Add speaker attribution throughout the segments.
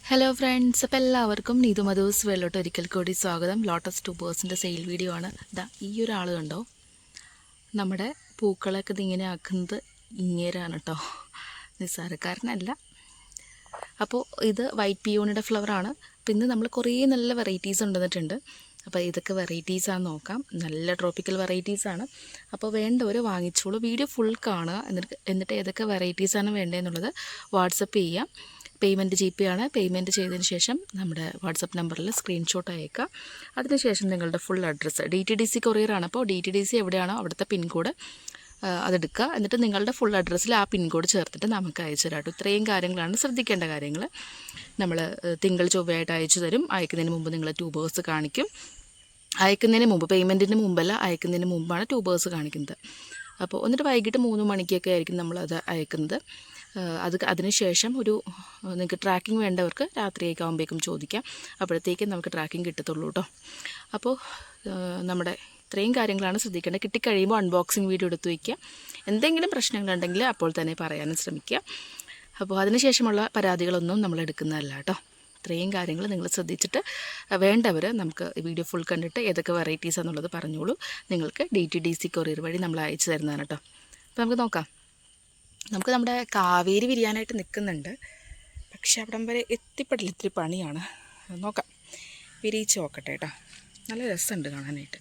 Speaker 1: Hello friends, അപ്പോൾ എല്ലാവർക്കും നീതു മധൂസ് വെള്ളോട്ട് ഒരിക്കൽ കൂടി സ്വാഗതം. ലോട്ടസ് ട്യൂബേഴ്സിൻ്റെ സെയിൽ വീഡിയോ ആണ്. ഈ ഒരാൾ കണ്ടോ, നമ്മുടെ പൂക്കളൊക്കെ ഇതിങ്ങനെ ആക്കുന്നത് ഇങ്ങേരാണ് കേട്ടോ, നിസ്സാരക്കാരനല്ല. അപ്പോൾ ഇത് വൈറ്റ് പിയോണിയുടെ ഫ്ലവറാണ്. പിന്നെ നമ്മൾ കുറേ നല്ല വെറൈറ്റീസ് കൊണ്ടുവന്നിട്ടുണ്ട്. അപ്പോൾ ഇതൊക്കെ വെറൈറ്റീസാണെന്ന് നോക്കാം. നല്ല ട്രോപ്പിക്കൽ വെറൈറ്റീസാണ്. അപ്പോൾ വേണ്ടവർ വാങ്ങിച്ചോളൂ. വീഡിയോ ഫുൾ കാണുക. എന്നിട്ട് ഏതൊക്കെ വെറൈറ്റീസാണ് വേണ്ടതെന്നുള്ളത് വാട്സപ്പ് ചെയ്യാം. പേയ്മെൻറ്റ് ജി പേ ആണ്. പേയ്മെൻറ്റ് ചെയ്തതിന് ശേഷം നമ്മുടെ വാട്സപ്പ് നമ്പറിൽ സ്ക്രീൻഷോട്ട് അയക്കുക. അതിനുശേഷം നിങ്ങളുടെ ഫുൾ അഡ്രസ്സ് DTDC കൊറിയറാണ്. അപ്പോൾ DTDC എവിടെയാണോ അവിടുത്തെ പിൻകോഡ് അതെടുക്കുക. എന്നിട്ട് നിങ്ങളുടെ ഫുൾ അഡ്രസ്സിൽ ആ പിൻകോഡ് ചേർത്തിട്ട് നമുക്ക് അയച്ചു തരാം. ഇത്രയും കാര്യങ്ങളാണ് ശ്രദ്ധിക്കേണ്ട കാര്യങ്ങൾ. നമ്മൾ തിങ്കൾ ചൊവ്വയായിട്ട് അയച്ചു തരും. അയക്കുന്നതിന് മുമ്പ് നിങ്ങൾ ട്യൂബേഴ്സ് കാണിക്കും. അയക്കുന്നതിന് മുമ്പ്, പേയ്മെൻറ്റിന് മുമ്പല്ല, അയക്കുന്നതിന് മുമ്പാണ് ട്യൂബേഴ്സ് കാണിക്കുന്നത്. അപ്പോൾ എന്നിട്ട് വൈകിട്ട് 3 മണിക്കൊക്കെ ആയിരിക്കും നമ്മളത് അയക്കുന്നത്. അതിനുശേഷം നിങ്ങൾക്ക് ട്രാക്കിംഗ് വേണ്ടവർക്ക് രാത്രിയൊക്കെ ആകുമ്പോഴേക്കും ചോദിക്കാം. അപ്പോഴത്തേക്കും നമുക്ക് ട്രാക്കിംഗ് കിട്ടത്തുള്ളൂ കേട്ടോ. അപ്പോൾ നമ്മുടെ ഇത്രയും കാര്യങ്ങളാണ് ശ്രദ്ധിക്കേണ്ടത്. കിട്ടിക്കഴിയുമ്പോൾ അൺബോക്സിങ് വീഡിയോ എടുത്ത് വയ്ക്കുക. എന്തെങ്കിലും പ്രശ്നങ്ങളുണ്ടെങ്കിൽ അപ്പോൾ തന്നെ പറയാനും ശ്രമിക്കുക. അപ്പോൾ അതിനുശേഷമുള്ള പരാതികളൊന്നും നമ്മൾ എടുക്കുന്നതല്ല കേട്ടോ. ഇത്രയും കാര്യങ്ങൾ നിങ്ങൾ ശ്രദ്ധിച്ചിട്ട് വേണ്ടവർ നമുക്ക് വീഡിയോ ഫുൾ കണ്ടിട്ട് ഏതൊക്കെ വെറൈറ്റീസ് എന്നുള്ളത് പറഞ്ഞോളൂ. നിങ്ങൾക്ക് DTDC കൊറിയർ വഴി നമ്മൾ അയച്ചു തരുന്നതാണ് കേട്ടോ. അപ്പോൾ നമുക്ക് നോക്കാം. നമുക്ക് നമ്മുടെ കാവേരി വിരിയാനായിട്ട് നിൽക്കുന്നുണ്ട്. പക്ഷെ അവിടം വരെ എത്തിപ്പെടില്ല, ഇത്തിരി പണിയാണ്. നോക്കാം, വിരിയിച്ച് നോക്കട്ടെ കേട്ടോ. നല്ല രസമുണ്ട് കാണാനായിട്ട്.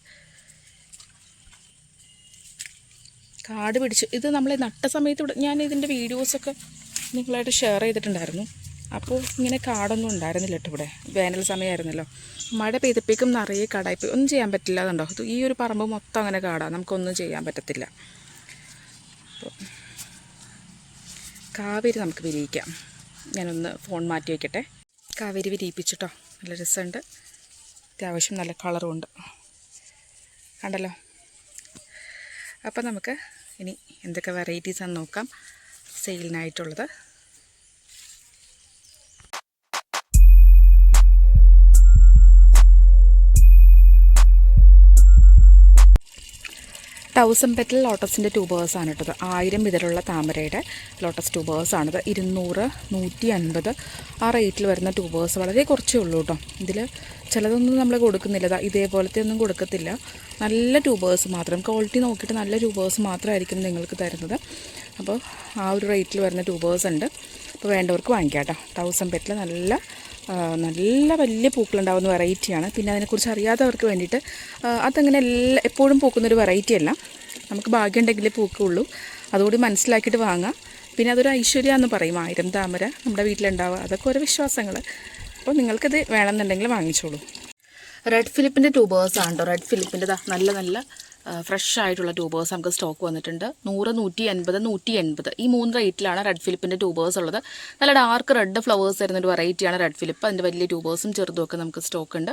Speaker 1: കാട് പിടിച്ചു. ഇത് നമ്മൾ നട്ട സമയത്ത് ഞാൻ ഇതിൻ്റെ വീഡിയോസൊക്കെ നിങ്ങളായിട്ട് ഷെയർ ചെയ്തിട്ടുണ്ടായിരുന്നു. അപ്പോൾ ഇങ്ങനെ കാടൊന്നും ഉണ്ടായിരുന്നില്ല കേട്ടോ. ഇവിടെ വേനൽ സമയമായിരുന്നല്ലോ. മഴ പെയ്തപ്പോഴേക്കും നിറയെ കാടായിപ്പോയി. ഒന്നും ചെയ്യാൻ പറ്റില്ല. അതുണ്ടോ, ഈ ഒരു പറമ്പ് മൊത്തം അങ്ങനെ കാടാണ്. നമുക്കൊന്നും ചെയ്യാൻ പറ്റത്തില്ല. അപ്പോൾ കാവേരി നമുക്ക് വിരിയിക്കാം. ഞാനൊന്ന് ഫോൺ മാറ്റി വയ്ക്കട്ടെ. കാവേരി വിരിയിപ്പിച്ചിട്ടോ. നല്ല രസമുണ്ട്. അത്യാവശ്യം നല്ല കളറുമുണ്ട്. കണ്ടല്ലോ. അപ്പോൾ നമുക്ക് ഇനി എന്തൊക്കെ വെറൈറ്റീസാണെന്ന് നോക്കാം സെയിലിനായിട്ടുള്ളത്. തൗസൻഡ് പെറ്റൽ ലോട്ടസിൻ്റെ ട്യൂബേഴ്സാണ് കേട്ടത്. 1000 ഇതിലുള്ള താമരയുടെ ലോട്ടസ് ട്യൂബേഴ്സാണിത്. 200, 150 ആ റേറ്റിൽ വരുന്ന ട്യൂബേഴ്സ് വളരെ കുറച്ചേ ഉള്ളൂ കേട്ടോ. ഇതിൽ ചിലതൊന്നും നമ്മൾ കൊടുക്കുന്നില്ല. ഇതേപോലത്തെ ഒന്നും കൊടുക്കത്തില്ല. നല്ല ട്യൂബേഴ്സ് മാത്രം, ക്വാളിറ്റി നോക്കിയിട്ട് നല്ല ട്യൂബേഴ്സ് മാത്രമായിരിക്കും നിങ്ങൾക്ക് തരുന്നത്. അപ്പോൾ ആ ഒരു റേറ്റിൽ വരുന്ന ട്യൂബേഴ്സ് ഉണ്ട്. അപ്പോൾ വേണ്ടവർക്ക് വാങ്ങിക്കാം കേട്ടോ. തൗസൻഡ് പെറ്റൽ നല്ല വലിയ പൂക്കളുണ്ടാകുന്ന വെറൈറ്റിയാണ്. പിന്നെ അതിനെക്കുറിച്ച് അറിയാത്തവർക്ക് വേണ്ടിയിട്ട് അതങ്ങനെ എപ്പോഴും പൂക്കുന്നൊരു വെറൈറ്റി അല്ല. നമുക്ക് ഭാഗ്യമുണ്ടെങ്കിലേ പൂക്കുള്ളൂ. അതുകൂടി മനസ്സിലാക്കിയിട്ട് വാങ്ങാം. പിന്നെ അതൊരു ഐശ്വര്യമെന്ന് പറയും. 1000 താമര നമ്മുടെ വീട്ടിലുണ്ടാവുക, അതൊക്കെ ഓരോ വിശ്വാസങ്ങൾ. അപ്പോൾ നിങ്ങൾക്കിത് വേണമെന്നുണ്ടെങ്കിൽ വാങ്ങിച്ചോളൂ. റെഡ് ഫിലിപ്പിൻ്റെ ട്യൂബേഴ്സാണ് കേട്ടോ. റെഡ് ഫിലിപ്പിൻ്റെ നല്ല ഫ്രഷ് ആയിട്ടുള്ള ട്യൂബേഴ്സ് നമുക്ക് സ്റ്റോക്ക് വന്നിട്ടുണ്ട്. 100, 150, 180 ഈ 3 റേറ്റിലാണ് റെഡ് ഫിലിപ്പിൻ്റെ ട്യൂബേഴ്സ് ഉള്ളത്. നല്ല ഡാർക്ക് റെഡ് ഫ്ലവേഴ്സ് വരുന്നൊരു വെറൈറ്റിയാണ് റെഡ് ഫിലിപ്പ്. അതിൻ്റെ വലിയ ട്യൂബേഴ്സും ചെറുതും ഒക്കെ നമുക്ക് സ്റ്റോക്ക് ഉണ്ട്.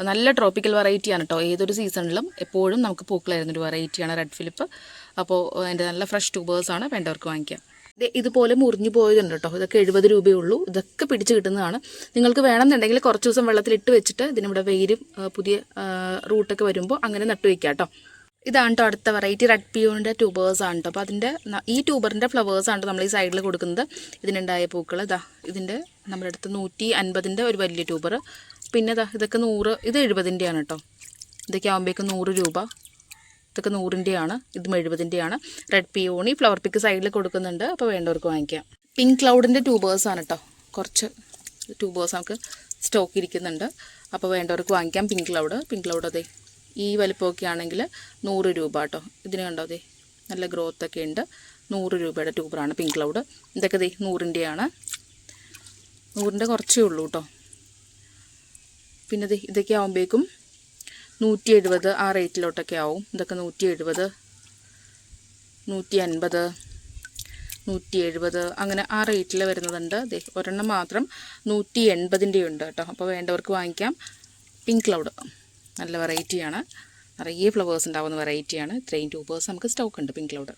Speaker 1: നല്ല ട്രോപ്പിക്കൽ വെറൈറ്റിയാണ് കേട്ടോ. ഏതൊരു സീസണിലും എപ്പോഴും നമുക്ക് പൂക്കൾ വരുന്നൊരു വെറൈറ്റിയാണ് റെഡ് ഫിലിപ്പ്. അപ്പോൾ അതിൻ്റെ നല്ല ഫ്രഷ് ട്യൂബേഴ്സാണ്. വേണ്ടവർക്ക് വാങ്ങിക്കാം. ഇതുപോലെ മുറിഞ്ഞു പോയതുണ്ട് കേട്ടോ. ഇതൊക്കെ 70 രൂപയേ ഉള്ളൂ. ഇതൊക്കെ പിടിച്ച് കിട്ടുന്നതാണ്. നിങ്ങൾക്ക് വേണമെന്നുണ്ടെങ്കിൽ കുറച്ച് ദിവസം വെള്ളത്തിലിട്ട് വെച്ചിട്ട് ഇതിനിവിടെ വെയിലും പുതിയ റൂട്ടൊക്കെ വരുമ്പോൾ അങ്ങനെ നട്ടു വയ്ക്കാം കേട്ടോ. ഇതാണ് കേട്ടോ അടുത്ത വെറൈറ്റി. റെഡ് പിയോണിൻ്റെ ട്യൂബേഴ്സാണ് കേട്ടോ. അപ്പോൾ അതിൻ്റെ ഈ ട്യൂബറിൻ്റെ ഫ്ലവേഴ്സാണ് നമ്മൾ ഈ സൈഡിൽ കൊടുക്കുന്നത്. ഇതിനുണ്ടായ പൂക്കൾ ഇതിൻ്റെ നമ്മുടെ അടുത്ത് 150ൻ്റെ ഒരു വലിയ ട്യൂബർ. പിന്നെ ഇതൊക്കെ 100, ഇത് 70ൻ്റെയാണ് കേട്ടോ. ഇതൊക്കെ ആകുമ്പോഴേക്കും 100 രൂപ. ഇതൊക്കെ 100ൻ്റെയാണ്, ഇതും 70ൻ്റെയാണ്. റെഡ് പിയോണി ഫ്ലവർ പിക്ക് സൈഡിൽ കൊടുക്കുന്നുണ്ട്. അപ്പോൾ വേണ്ടവർക്ക് വാങ്ങിക്കാം. പിങ്ക് ക്ലൗഡിൻ്റെ ട്യൂബേഴ്സാണ് കേട്ടോ. കുറച്ച് ട്യൂബേഴ്സ് നമുക്ക് സ്റ്റോക്ക് ഇരിക്കുന്നുണ്ട്. അപ്പോൾ വേണ്ടവർക്ക് വാങ്ങിക്കാം. പിങ്ക് ക്ലൗഡ് അതെ ഈ വലിപ്പമൊക്കെ ആണെങ്കിൽ 100 രൂപ കേട്ടോ. ഇതിന് കണ്ടോ, അതെ നല്ല ഗ്രോത്തൊക്കെ ഉണ്ട്. 100 രൂപയുടെ ട്യൂബറാണ് പിങ്ക് ക്ലൗഡ്. ഇതൊക്കെ 100ൻ്റെയാണ്. 100ൻ്റെ കുറച്ചേ ഉള്ളൂ കേട്ടോ. പിന്നെ ഇതൊക്കെ ആകുമ്പോഴേക്കും 170 ആ റേറ്റിലോട്ടൊക്കെ ആവും. ഇതൊക്കെ 170, 150, 170 അങ്ങനെ ആ റേറ്റിൽ വരുന്നതുണ്ട്. ഒരെണ്ണം മാത്രം 180ൻ്റെ ഉണ്ട് കേട്ടോ. അപ്പോൾ വേണ്ടവർക്ക് വാങ്ങിക്കാം. പിങ്ക് ക്ലൗഡ് നല്ല വെറൈറ്റിയാണ്. നിറയെ ഫ്ലവേഴ്സ് ഉണ്ടാകുന്ന വെറൈറ്റിയാണ്. ഇത്രയും ട്യൂബേഴ്സ് നമുക്ക് സ്റ്റോക്ക് ഉണ്ട്. പിങ്ക് ക്ലൗഡ്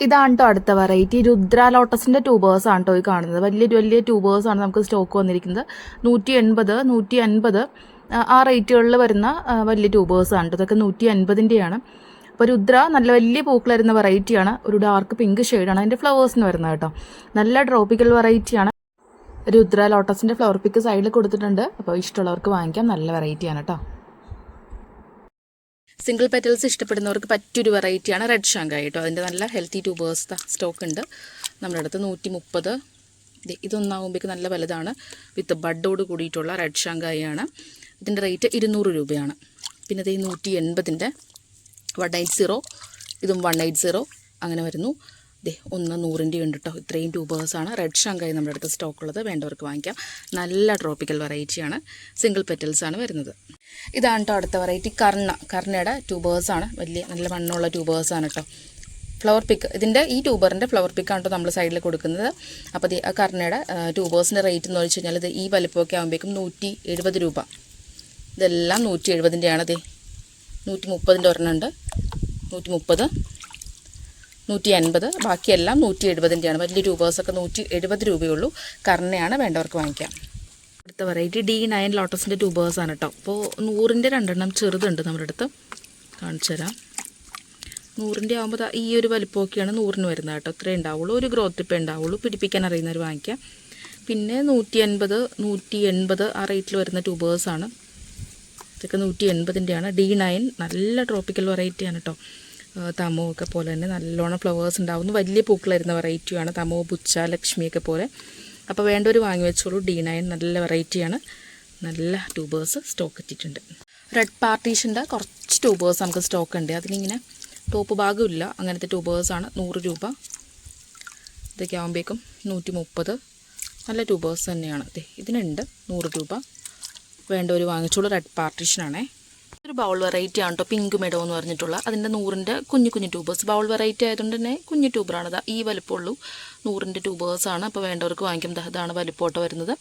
Speaker 1: ഇതാണ് കേട്ടോ അടുത്ത വെറൈറ്റി. രുദ്ര ലോട്ടസിൻ്റെ ട്യൂബേഴ്സാണ് കേട്ടോ ഈ കാണുന്നത്. വലിയ ട്യൂബേഴ്സാണ് നമുക്ക് സ്റ്റോക്ക് വന്നിരിക്കുന്നത്. 180, 150 ആ റേറ്റുകളിൽ വരുന്ന വലിയ ട്യൂബേഴ്സാണ് കേട്ടോ. ഇതൊക്കെ 150ൻ്റെയാണ്. അപ്പോൾ രുദ്ര നല്ല വലിയ പൂക്കൾ വരുന്ന വെറൈറ്റിയാണ്. ഒരു ഡാർക്ക് പിങ്ക് ഷെയ്ഡാണ് അതിൻ്റെ ഫ്ലവേഴ്സിന് വരുന്നത് കേട്ടോ. നല്ല ട്രോപ്പിക്കൽ വെറൈറ്റിയാണ്. രുദ്ര ലോട്ടസിൻ്റെ ഫ്ലവർ പിക്ക് സൈഡിൽ കൊടുത്തിട്ടുണ്ട്. അപ്പോൾ ഇഷ്ടമുള്ളവർക്ക് വാങ്ങിക്കാം. നല്ല വെറൈറ്റിയാണ് കേട്ടോ. സിംഗിൾ പെറ്റൽസ് ഇഷ്ടപ്പെടുന്നവർക്ക് പറ്റിയൊരു വെറൈറ്റിയാണ് റെഡ് ഷാങ്കായി കേട്ടോ. അതിൻ്റെ നല്ല ഹെൽത്തി ട്യൂബേഴ്സ് സ്റ്റോക്ക് ഉണ്ട് നമ്മുടെ അടുത്ത്. 130. ഇതൊന്നാകുമ്പോഴേക്ക് നല്ല വലുതാണ്. വിത്ത് ബഡോട് കൂടിയിട്ടുള്ള റെഡ് ഷാങ്കായി ആണ്. ഇതിൻ്റെ റേറ്റ് 200 രൂപയാണ്. പിന്നെ ഇത് 180ൻ്റെ 180, ഇതും 180 അങ്ങനെ വരുന്നു. ഒന്ന് 100ൻ്റെ ഉണ്ട് കേട്ടോ. ഇത്രയും ട്യൂബേഴ്സാണ് റെഡ് ഷാങ്കായി നമ്മുടെ അടുത്ത് സ്റ്റോക്ക് ഉള്ളത്. വേണ്ടവർക്ക് വാങ്ങിക്കാം. നല്ല ട്രോപ്പിക്കൽ വെറൈറ്റിയാണ്. സിംഗിൾ പെറ്റൽസാണ് വരുന്നത്. ഇതാണ് കേട്ടോ അടുത്ത വെറൈറ്റി കർണയുടെ ട്യൂബേഴ്സാണ്. വലിയ നല്ല മണ്ണുള്ള ട്യൂബേഴ്സാണ് കേട്ടോ. ഫ്ലവർ പിക്ക് ഇതിൻ്റെ ഈ ട്യൂബറിൻ്റെ ഫ്ലവർ പിക്കാണ് കേട്ടോ നമ്മൾ സൈഡിൽ കൊടുക്കുന്നത്. അപ്പോൾ ആ കർണയുടെ ട്യൂബേഴ്സിൻ്റെ റേറ്റ് എന്ന് വെച്ച് കഴിഞ്ഞാൽ ഇത് ഈ വലിപ്പമൊക്കെ ആകുമ്പോഴേക്കും 170 രൂപ. ഇതെല്ലാം 170ൻ്റെയാണ്. 130ൻ്റെ ഒരെണ്ണമുണ്ട്, 130, 180, ബാക്കിയെല്ലാം 170ൻ്റെയാണ്. വലിയ ട്യൂബേഴ്സൊക്കെ 170 രൂപയുള്ളൂ. കർണയാണ്, വേണ്ടവർക്ക് വാങ്ങിക്കാം. അടുത്ത വെറൈറ്റി D9 ലോട്ടസിൻ്റെ ട്യൂബേഴ്സാണ് കേട്ടോ. അപ്പോൾ 100ൻ്റെ 2 ചെറുതുണ്ട് നമ്മുടെ അടുത്ത്, കാണിച്ചു തരാം. 100ൻ്റെ ആകുമ്പോൾ ഈ ഒരു വലിപ്പമൊക്കെയാണ് 100ന് വരുന്നത് കേട്ടോ. ഇത്രേ ഉണ്ടാവുള്ളൂ, ഒരു ഗ്രോത്ത് ടിപ്പേ ഉണ്ടാവുള്ളൂ. പിടിപ്പിക്കാൻ അറിയുന്നവർ വാങ്ങിക്കാം. പിന്നെ 180, 180 ആ റേറ്റിൽ വരുന്ന ട്യൂബേഴ്സാണ്. ഇതൊക്കെ 180ൻ്റെയാണ്. D9 നല്ല ട്രോപ്പിക്കൽ വെറൈറ്റിയാണ് കേട്ടോ. തമോ ഒക്കെ പോലെ തന്നെ നല്ലോണം ഫ്ലവേഴ്സ് ഉണ്ടാവുന്നു. വലിയ പൂക്കൾ വരുന്ന വെറൈറ്റിയാണ്. തമോ, ബുച്ച, ലക്ഷ്മിയൊക്കെ പോലെ. അപ്പോൾ വേണ്ടവർ വാങ്ങി വെച്ചോളൂ. D9 നല്ല വെറൈറ്റിയാണ്. നല്ല ട്യൂബേഴ്സ് സ്റ്റോക്ക് എത്തിയിട്ടുണ്ട്. റെഡ് പാർട്ടീഷൻ്റെ കുറച്ച് ട്യൂബേഴ്സ് നമുക്ക് സ്റ്റോക്ക് ഉണ്ട്. അതിനിങ്ങനെ ടോപ്പ് ഭാഗമില്ല, അങ്ങനത്തെ ട്യൂബേഴ്സാണ്. 100 രൂപ. ഇതൊക്കെ ആകുമ്പോഴേക്കും 130. നല്ല ട്യൂബേഴ്സ് തന്നെയാണ്. ഇതിനുണ്ട് 100 രൂപ. വേണ്ടവർ വാങ്ങിച്ചോളൂ. റെഡ് പാർട്ടീഷനാണേ. ഒരു ബൗൾ വെറൈറ്റി ആണ് കേട്ടോ, പിങ്ക് മെഡോ എന്ന് പറഞ്ഞിട്ടുള്ള. അതിൻ്റെ 100ൻ്റെ കുഞ്ഞു ട്യൂബേഴ്സ്. ബൗൾ വെറൈറ്റി ആയതുകൊണ്ട് തന്നെ കുഞ്ഞു ട്യൂബറാണ്. ഈ വലിപ്പമുള്ളൂ. 100ൻ്റെ ട്യൂബേഴ്സാണ്. അപ്പോൾ വേണ്ടവർക്ക് വാങ്ങിക്കും. ഇതാണ് വലിപ്പോട്ട് വരുന്നത്.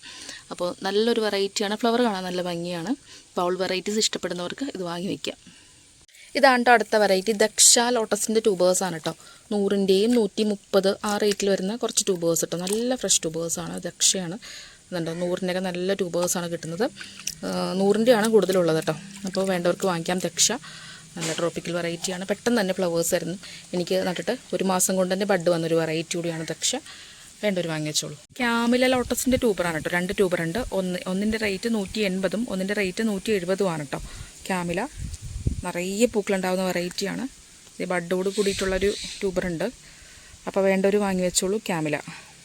Speaker 1: അപ്പോൾ നല്ലൊരു വെറൈറ്റിയാണ്. ഫ്ലവർ കാണാൻ നല്ല ഭംഗിയാണ്. ബൗൾ വെറൈറ്റീസ് ഇഷ്ടപ്പെടുന്നവർക്ക് ഇത് വാങ്ങി വയ്ക്കാം. ഇതാണ് കേട്ടോ അടുത്ത വെറൈറ്റി. ദക്ഷ ലോട്ടസിൻ്റെ ട്യൂബേഴ്സാണ് കേട്ടോ. 100ൻ്റെയും 130 ആ റേറ്റിൽ വരുന്ന കുറച്ച് ട്യൂബേഴ്സ് കേട്ടോ. നല്ല ഫ്രഷ് ട്യൂബേഴ്സാണ്. ദക്ഷയാണ്. എന്നുണ്ടോ 100ൻ്റെയൊക്കെ നല്ല ട്യൂബേഴ്സാണ് കിട്ടുന്നത്. 100ൻ്റെയാണ് കൂടുതലുള്ളത് കേട്ടോ. അപ്പോൾ വേണ്ടവർക്ക് വാങ്ങിക്കാം. ദക്ഷ നല്ല ട്രോപ്പിക്കൽ വെറൈറ്റിയാണ്. പെട്ടെന്ന് തന്നെ ഫ്ലവേഴ്സ് ആയിരുന്നു. എനിക്ക് നട്ടിട്ട് 1 മാസം കൊണ്ട് തന്നെ ബഡ് വന്നൊരു വെറൈറ്റി കൂടിയാണ് ദക്ഷ. വേണ്ടവർ വാങ്ങി വെച്ചോളൂ. ക്യാമില ലോട്ടസിൻ്റെ ട്യൂബറാണ് കേട്ടോ. 2 ട്യൂബറുണ്ട്. ഒന്നിൻ്റെ റേറ്റ് 180, ഒന്നിൻ്റെ റേറ്റ് 170 ആണ് കേട്ടോ. ക്യാമില നിറയെ പൂക്കളുണ്ടാകുന്ന വെറൈറ്റിയാണ്. ഇത് ബഡോട് കൂടിയിട്ടുള്ളൊരു ട്യൂബറുണ്ട്. അപ്പോൾ വേണ്ടവർ വാങ്ങി വെച്ചോളൂ. ക്യാമില.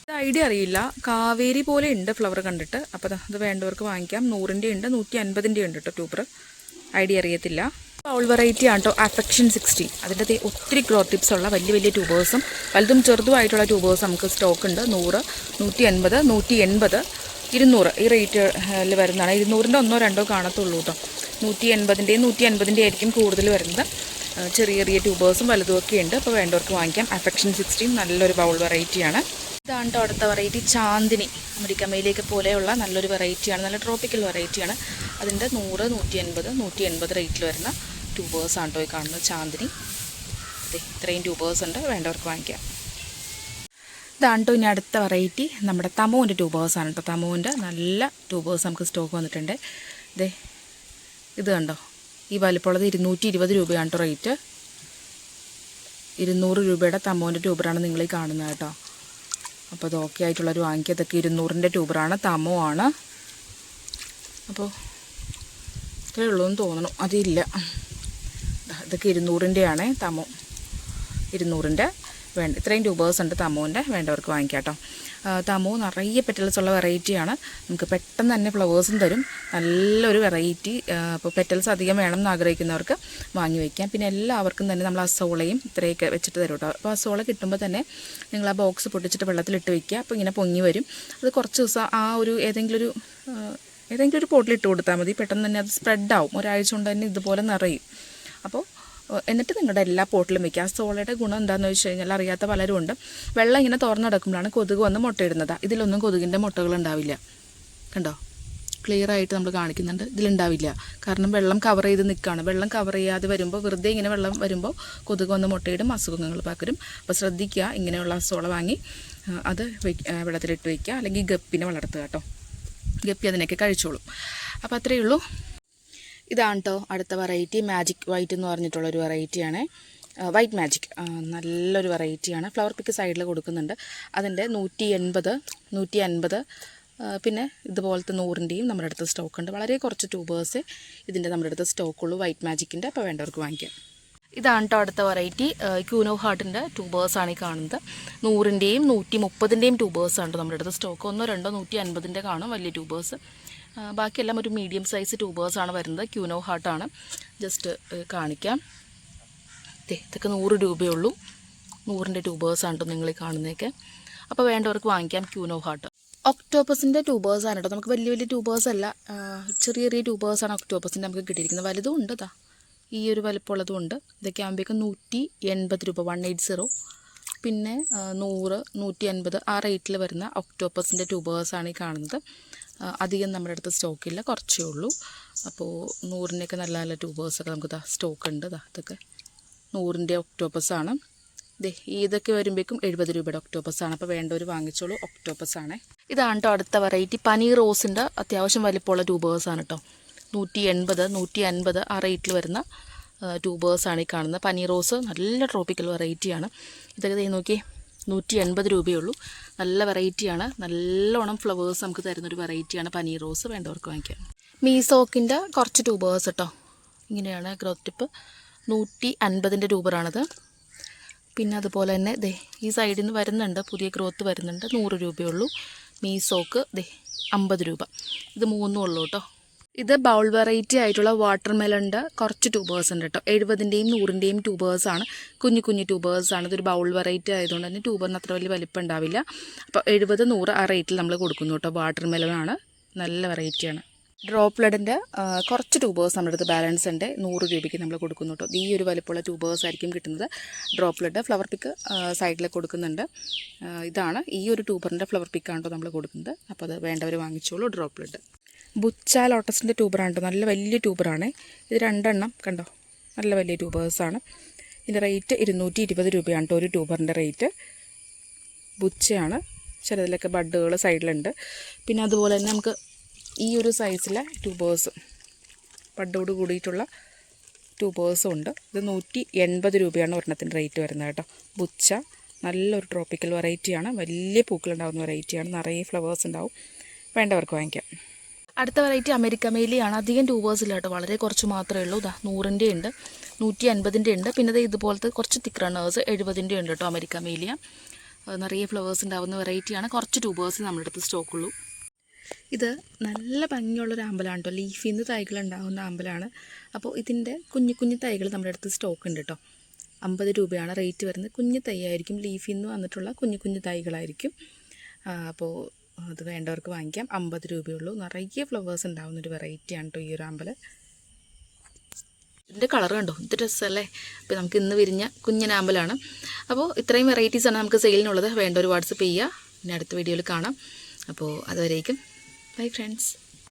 Speaker 1: ഇത് ഐഡിയ അറിയില്ല, കാവേരി പോലെ ഉണ്ട് ഫ്ലവർ കണ്ടിട്ട്. അപ്പോൾ അത് വേണ്ടവർക്ക് വാങ്ങിക്കാം. 100ൻ്റെ ഉണ്ട്, 150ൻ്റെ ഉണ്ട് കേട്ടോ ട്യൂബർ. ഐഡിയ അറിയത്തില്ല. ബൗൾ വെറൈറ്റി ആണ് കേട്ടോ. അഫെക്ഷൻ 60. അതിൻ്റെ ഒത്തിരി ഗ്രോത്ത് ടിപ്സ് ഉള്ള വലിയ വലിയ ട്യൂബേഴ്സും വലുതും ചെറുതുമായിട്ടുള്ള ട്യൂബേഴ്സ് നമുക്ക് സ്റ്റോക്ക് ഉണ്ട്. 100, 180, 180, 200 ഈ റേറ്റിൽ വരുന്നതാണ്. 200ൻ്റെ 1 2 കാണത്തുള്ളൂ കേട്ടോ. 180ൻ്റെയും 150ൻ്റെ ആയിരിക്കും കൂടുതൽ വരുന്നത്. ചെറിയ ചെറിയ ട്യൂബേഴ്സും വലുതുമൊക്കെ ഉണ്ട്. അപ്പോൾ വേണ്ടവർക്ക് വാങ്ങിക്കാം. അഫെക്ഷൻ 60 നല്ലൊരു ബൗൾ വെറൈറ്റിയാണ്. ഇതാണ് കേട്ടോ അടുത്ത വെറൈറ്റി. ചാന്ദിനി, അമേരിക്ക മേലേക്ക് പോലെയുള്ള നല്ലൊരു വെറൈറ്റിയാണ്. നല്ല ട്രോപ്പിക്കൽ വെറൈറ്റിയാണ്. അതിൻ്റെ 100, 180, 180 റേറ്റിൽ വരുന്ന ട്യൂബേഴ്സാണ് കേട്ടോ ഈ കാണുന്നത്. ചാന്ദിനി. ഇത്രയും ട്യൂബേഴ്സ് ഉണ്ട്. വേണ്ടവർക്ക് വാങ്ങിക്കാം. ഇതാണ് കേട്ടോ ഇനി അടുത്ത വെറൈറ്റി. നമ്മുടെ തമോൻ്റെ ട്യൂബേഴ്സാണ് കേട്ടോ. തമോൻ്റെ നല്ല ട്യൂബേഴ്സ് നമുക്ക് സ്റ്റോക്ക് വന്നിട്ടുണ്ട്. ഇത് കണ്ടോ, ഈ വലിപ്പമുള്ളത് 220 രൂപയാണ് കേട്ടോ റേറ്റ്. 200 രൂപയുടെ തമോൻ്റെ ട്യൂബറാണ് നിങ്ങൾ ഈ കാണുന്നത് കേട്ടോ. അപ്പോൾ ഇത് ഓക്കെ ആയിട്ടുള്ളൊരു വാങ്ങിക്കുക. ഇതൊക്കെ 200ൻ്റെ ട്യൂബറാണ്. തമോ ആണ്. അപ്പോൾ ഇത്രയേ ഉള്ളൂ എന്ന് തോന്നണം. അതില്ല, ഇതൊക്കെ 200ൻ്റെ ആണേ. തമോ 200ൻ്റെ ഇത്രയും ട്യൂബേഴ്സ് ഉണ്ട് തമോൻ്റെ. വേണ്ടവർക്ക് വാങ്ങിക്കാം കേട്ടോ. തമോ നിറയെ പെറ്റൽസ് ഉള്ള വെറൈറ്റിയാണ്. നമുക്ക് പെട്ടെന്ന് തന്നെ ഫ്ലവേഴ്സും തരും. നല്ലൊരു വെറൈറ്റി. അപ്പോൾ പെറ്റൽസ് അധികം വേണം എന്ന് ആഗ്രഹിക്കുന്നവർക്ക് വാങ്ങി വയ്ക്കാം. പിന്നെ എല്ലാവർക്കും തന്നെ നമ്മൾ അസോളയും ഇത്രയൊക്കെ വെച്ചിട്ട് തരും കേട്ടോ. അപ്പോൾ അസോള കിട്ടുമ്പോൾ തന്നെ നിങ്ങൾ ആ ബോക്സ് പൊട്ടിച്ചിട്ട് വെള്ളത്തിലിട്ട് വയ്ക്കുക. അപ്പോൾ ഇങ്ങനെ പൊങ്ങി വരും. അത് കുറച്ച് ദിവസം ആ ഒരു ഏതെങ്കിലും ഒരു പോട്ടിലിട്ട് കൊടുത്താൽ മതി. പെട്ടെന്ന് തന്നെ അത് സ്പ്രെഡാവും. ഒരാഴ്ച കൊണ്ട് തന്നെ ഇതുപോലെ നിറയും. അപ്പോൾ എന്നിട്ട് നിങ്ങളുടെ എല്ലാ പോട്ടിലും വയ്ക്കുക. ആ സോളയുടെ ഗുണം എന്താണെന്ന് വെച്ച് കഴിഞ്ഞാൽ അറിയാത്ത പലരും ഉണ്ട്. വെള്ളം ഇങ്ങനെ തുറന്നെടുക്കുമ്പോഴാണ് കൊതുക് വന്ന് മുട്ടയിടുന്നത്. ഇതിലൊന്നും കൊതുകിൻ്റെ മുട്ടകളുണ്ടാവില്ല. കണ്ടോ, ക്ലിയർ ആയിട്ട് നമ്മൾ കാണിക്കുന്നുണ്ട്. ഇതിലുണ്ടാവില്ല. കാരണം വെള്ളം കവർ ചെയ്ത് നിൽക്കുകയാണ്. വെള്ളം കവർ ചെയ്യാതെ വരുമ്പോൾ, വെറുതെ ഇങ്ങനെ വെള്ളം വരുമ്പോൾ കൊതുക് വന്ന് മുട്ടയിടും, അസുഖങ്ങൾ പകരും. അപ്പോൾ ശ്രദ്ധിക്കുക. ഇങ്ങനെയുള്ള സോള വാങ്ങി അത് വെള്ളത്തിലിട്ട് വയ്ക്കുക. അല്ലെങ്കിൽ ഗപ്പിനെ വളർത്തുക കേട്ടോ. ഗപ്പി അതിനൊക്കെ കഴിച്ചോളും. അപ്പോൾ അത്രയേ ഉള്ളൂ. ഇതാണ് കേട്ടോ അടുത്ത വെറൈറ്റി. മാജിക് വൈറ്റ് എന്ന് പറഞ്ഞിട്ടുള്ളൊരു വെറൈറ്റിയാണ്. വൈറ്റ് മാജിക് നല്ലൊരു വെറൈറ്റിയാണ്. ഫ്ലവർ പിക്ക് സൈഡിൽ കൊടുക്കുന്നുണ്ട്. അതിൻ്റെ 180, 150 പിന്നെ ഇതുപോലത്തെ 100-ൻ്റെയും നമ്മുടെ അടുത്ത് സ്റ്റോക്ക് ഉണ്ട്. വളരെ കുറച്ച് ട്യൂബേഴ്സേ ഇതിൻ്റെ നമ്മുടെ അടുത്ത് സ്റ്റോക്കുള്ളൂ വൈറ്റ് മാജിക്കിൻ്റെ. അപ്പോൾ വേണ്ടവർക്ക് വാങ്ങിക്കാം. ഇതാണ് കേട്ടോ അടുത്ത വെറൈറ്റി. ക്യൂനോ ഹാർട്ടിൻ്റെ ട്യൂബേഴ്സാണ് ഈ കാണുന്നത്. 100-ൻ്റെയും 130-ൻ്റെയും ട്യൂബേഴ്സാണ് നമ്മുടെ അടുത്ത് സ്റ്റോക്ക്. 1, 2, 150-ൻ്റെ കാണും വലിയ ട്യൂബേഴ്സ്. ബാക്കിയെല്ലാം ഒരു മീഡിയം സൈസ് ട്യൂബേഴ്സാണ് വരുന്നത്. ക്യൂനോ ഹാർട്ടാണ്. ജസ്റ്റ് കാണിക്കാം. ഇതൊക്കെ 100 രൂപയേ ഉള്ളൂ. 100-ൻ്റെ ട്യൂബേഴ്സാണ് കേട്ടോ നിങ്ങൾ ഈ കാണുന്നതൊക്കെ. അപ്പോൾ വേണ്ടവർക്ക് വാങ്ങിക്കാം ക്യൂനോ ഹാർട്ട്. ഒക്ടോപ്പസിൻ്റെ ട്യൂബേഴ്സാണ് കേട്ടോ. നമുക്ക് വലിയ വലിയ ട്യൂബേഴ്സ് അല്ല, ചെറിയ ചെറിയ ട്യൂബേഴ്സാണ് ഒക്ടോപ്പസിൻ്റെ നമുക്ക് കിട്ടിയിരിക്കുന്നത്. വലുതും ഉണ്ട്, ഇതാ ഈ ഒരു വലുപ്പമുള്ളതും ഉണ്ട്. ഇതൊക്കെ ആകുമ്പോഴേക്കും 180 രൂപ, 180. പിന്നെ 100, 150 ആ റേറ്റിൽ വരുന്ന ഒക്ടോപ്പസിൻ്റെ ട്യൂബേഴ്സാണ് ഈ കാണുന്നത്. അധികം നമ്മുടെ അടുത്ത് സ്റ്റോക്കില്ല, കുറച്ചേ ഉള്ളൂ. അപ്പോൾ 100-ൻ്റെയൊക്കെ നല്ല നല്ല ട്യൂബേഴ്സൊക്കെ നമുക്ക് സ്റ്റോക്ക് ഉണ്ട്. ഇതൊക്കെ 100-ൻ്റെ ഒക്ടോപ്പസാണ്. ഇതൊക്കെ വരുമ്പോഴേക്കും 70 രൂപയുടെ ഒക്ടോപ്പസാണ്. അപ്പോൾ വേണ്ടവർ വാങ്ങിച്ചോളൂ, ഒക്ടോപ്പസാണ്. ഇതാണ് കേട്ടോ അടുത്ത വെറൈറ്റി. പനീർ റോസിൻ്റെ അത്യാവശ്യം വലിപ്പമുള്ള ട്യൂബേഴ്സാണ് കേട്ടോ. 180, 150 ആ റേറ്റിൽ വരുന്ന ട്യൂബേഴ്സാണ് ഈ കാണുന്നത്. പനീർ റോസ് നല്ല ട്രോപ്പിക്കൽ വെറൈറ്റിയാണ്. ഇതൊക്കെ നോക്കി 180 രൂപയേ ഉള്ളൂ. നല്ല വെറൈറ്റിയാണ്. നല്ലോണം ഫ്ലവേഴ്സ് നമുക്ക് തരുന്നൊരു വെറൈറ്റിയാണ് പനീർ റോസ്. വേണ്ടവർക്ക് വാങ്ങിക്കാം. മീസോക്കിൻ്റെ കുറച്ച് ട്യൂബേഴ്സ് കേട്ടോ. ഇങ്ങനെയാണ് ഗ്രോത്ത് ടിപ്പ്. 150-ൻ്റെ ട്യൂബറാണത്. പിന്നെ അതുപോലെ തന്നെ ഈ സൈഡിൽ നിന്ന് വരുന്നുണ്ട്, പുതിയ ഗ്രോത്ത് വരുന്നുണ്ട്. 100 രൂപയേ ഉള്ളൂ. മീസോക്ക് 50 രൂപ. ഇത് 3 ഉള്ളൂ കേട്ടോ. ഇത് ബൗൾ വെറൈറ്റി ആയിട്ടുള്ള വാട്ടർ മെലണിൻ്റെ കുറച്ച് ട്യൂബേഴ്സ് ഉണ്ട് കേട്ടോ. 70-ൻ്റെയും 100-ൻ്റെയും ട്യൂബേഴ്സാണ്. കുഞ്ഞു കുഞ്ഞു ട്യൂബേഴ്സാണ്. ഇതൊരു ബൗൾ വെറൈറ്റി ആയതുകൊണ്ട് തന്നെ ട്യൂബറിന് അത്ര വലിയ വലിപ്പം ഉണ്ടാവില്ല. അപ്പോൾ 70, 100 ആ റേറ്റിൽ നമ്മൾ കൊടുക്കുന്നു കേട്ടോ. വാട്ടർ മെലണാണ്, നല്ല വെറൈറ്റിയാണ്. ഡ്രോപ്ലെഡിൻ്റെ കുറച്ച് ട്യൂബേഴ്സ് നമ്മുടെ അടുത്ത് ബാലൻസ് ഉണ്ട്. 100 രൂപയ്ക്ക് നമ്മൾ കൊടുക്കുന്നു കേട്ടോ. ഈ ഒരു വലിപ്പമുള്ള ട്യൂബേഴ്സ് ആയിരിക്കും കിട്ടുന്നത്. ഡ്രോപ്ലെഡ് ഫ്ലവർ പിക്ക് സൈഡിൽ കൊടുക്കുന്നുണ്ട്. ഇതാണ് ഈ ഒരു ട്യൂബറിൻ്റെ ഫ്ലവർ പിക്കാണ് കേട്ടോ നമ്മൾ കൊടുക്കുന്നത്. അപ്പോൾ അത് വേണ്ടവർ വാങ്ങിച്ചോളൂ. ഡ്രോപ്ലെഡ് ബുച്ച ലോട്ടസിൻ്റെ ട്യൂബറാണ് കേട്ടോ. നല്ല വലിയ ട്യൂബറാണ് ഇത്. 2 എണ്ണം കണ്ടോ, നല്ല വലിയ ട്യൂബേഴ്സാണ്. ഇതിൻ്റെ റേറ്റ് 220 രൂപയാണ് കേട്ടോ ഒരു ട്യൂബറിൻ്റെ റേറ്റ്. ബുച്ചയാണ്. ചിലതിലൊക്കെ ബഡ്ഡുകൾ സൈഡിലുണ്ട്. പിന്നെ അതുപോലെ തന്നെ നമുക്ക് ഈ ഒരു സൈസിലെ ട്യൂബേഴ്സ് ബഡ്ഡോട് കൂടിയിട്ടുള്ള ട്യൂബേഴ്സും ഉണ്ട്. ഇത് 180 രൂപയാണ് ഒരെണ്ണത്തിൻ്റെ റേറ്റ് വരുന്നത് കേട്ടോ. ബുച്ച നല്ലൊരു ട്രോപ്പിക്കൽ വെറൈറ്റിയാണ്. വലിയ പൂക്കളുണ്ടാകുന്ന വെറൈറ്റിയാണ്. നിറയെ ഫ്ലവേഴ്സ് ഉണ്ടാവും. വേണ്ടവർക്ക് വാങ്ങിക്കാം. അടുത്ത വെറൈറ്റി അമേരിക്ക മെയിലിയാണ്. അധികം ട്യൂബേഴ്സ് ഇല്ല കേട്ടോ, വളരെ കുറച്ച് മാത്രമേ ഉള്ളൂ. 100-ൻ്റെ ഉണ്ട്, 150-ൻ്റെ ഉണ്ട്. പിന്നെ ഇതുപോലത്തെ കുറച്ച് തിക്ക് റണ്ണേഴ്സ് 70-ൻ്റെ ഉണ്ട് കേട്ടോ. അമേരിക്ക മെയിലിയ നിറയെ ഫ്ലവേഴ്സ് ഉണ്ടാകുന്ന വെറൈറ്റിയാണ്. കുറച്ച് ട്യൂബേഴ്സ് നമ്മുടെ അടുത്ത് സ്റ്റോക്കുള്ളൂ. ഇത് നല്ല ഭംഗിയുള്ളൊരു ആമ്പലാണ് കേട്ടോ. ലീഫിൽ നിന്ന് തൈകൾ ഉണ്ടാകുന്ന ആമ്പലാണ്. അപ്പോൾ ഇതിൻ്റെ കുഞ്ഞു കുഞ്ഞു തൈകൾ നമ്മുടെ അടുത്ത് സ്റ്റോക്ക് ഉണ്ട് കേട്ടോ. 50 രൂപയാണ് റേറ്റ് വരുന്നത്. കുഞ്ഞു തൈ ആയിരിക്കും, ലീഫിൽ നിന്ന് വന്നിട്ടുള്ള കുഞ്ഞു കുഞ്ഞു തൈകളായിരിക്കും. അപ്പോൾ അത് വേണ്ടവർക്ക് വാങ്ങിക്കാം. 50 രൂപയുള്ളൂ. നിറയെ ഫ്ലവേഴ്സ് ഉണ്ടാകുന്നൊരു വെറൈറ്റിയാണ് കേട്ടോ ഈ ഒരു ആമ്പൽ. ഇതിൻ്റെ കളർ കണ്ടോ, ഇത് ഡ്രസ്സല്ലേ. അപ്പോൾ നമുക്ക് ഇന്ന് വിരിഞ്ഞ കുഞ്ഞനാമ്പലാണ്. അപ്പോൾ ഇത്രയും വെറൈറ്റീസാണ് നമുക്ക് സെയിലിനുള്ളത്. വേണ്ടവർ വാട്സപ്പ് ചെയ്യുക. പിന്നെ അടുത്ത വീഡിയോയിൽ കാണാം. അപ്പോൾ അതുവരേക്കും ബൈ ഫ്രണ്ട്സ്.